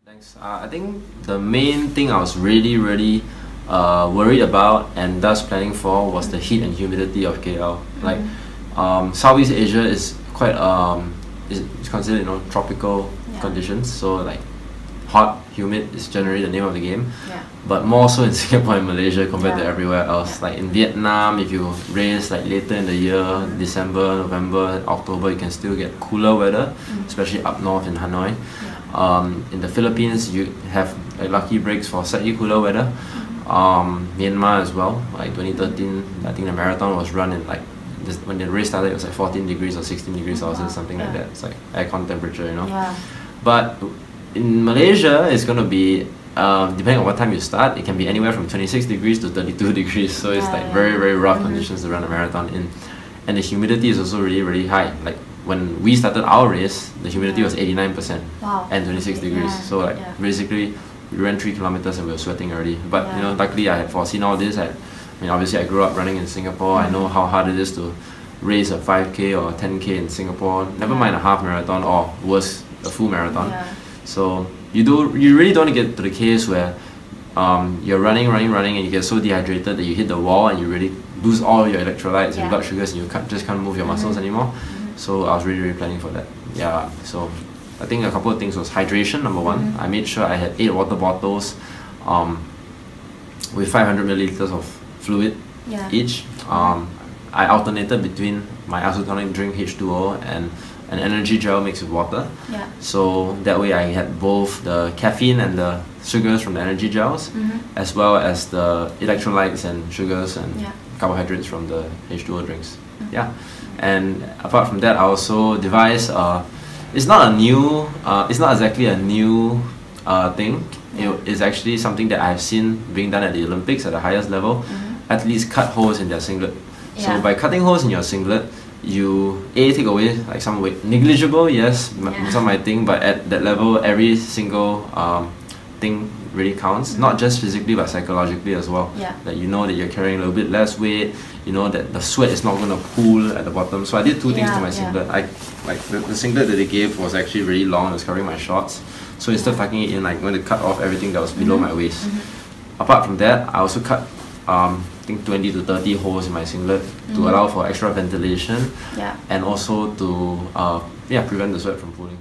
Thanks. I think the main thing I was really worried about and thus planning for was the heat and humidity of KL. Like Southeast Asia is quite it's considered tropical conditions, so like hot, humid is generally the name of the game. But more so in Singapore and Malaysia compared to everywhere else. Like in Vietnam, if you race like later in the year, December, November, October, you can still get cooler weather, especially up north in Hanoi. In the Philippines, you have lucky breaks for slightly cooler weather. Myanmar as well, like 2013, I think the marathon was run in like, when the race started it was like 14 degrees or 16 degrees Celsius, something like that. It's like aircon temperature, But in Malaysia, it's going to be, depending on what time you start, it can be anywhere from 26 degrees to 32 degrees. So it's like very rough conditions to run a marathon in. And the humidity is also really high. Like when we started our race, the humidity was 89% and 26 degrees. So like basically, we ran 3 kilometers and we were sweating already. But luckily I had foreseen all this. I mean, obviously I grew up running in Singapore. I know how hard it is to race a 5K or 10K in Singapore. Never mind a half marathon or worse, a full marathon. So you really don't want to get to the case where you're running and you get so dehydrated that you hit the wall and you really lose all your electrolytes and blood sugars and you just can't move your muscles anymore. So I was really planning for that. So I think a couple of things was hydration, number one. I made sure I had 8 water bottles with 500 milliliters of fluid each. I alternated between my isotonic drink H2O and an energy gel mixed with water. So that way I had both the caffeine and the sugars from the energy gels, as well as the electrolytes and sugars and carbohydrates from the H2O drinks. And apart from that, I also devised it's not exactly a new thing. It is actually something that I've seen being done at the Olympics at the highest level. Athletes cut holes in their singlet. So by cutting holes in your singlet, you take away like some weight. Negligible, yes, some might think, but at that level, every single thing really counts. Not just physically, but psychologically as well. That you know that you're carrying a little bit less weight. You know that the sweat is not going to pool at the bottom. So I did 2 things to my singlet. The singlet that they gave was actually really long. It was covering my shorts. So instead of tucking it in, I'm going to cut off everything that was below my waist. Apart from that, I also cut I think 20 to 30 holes in my singlet to allow for extra ventilation and also to prevent the sweat from pooling.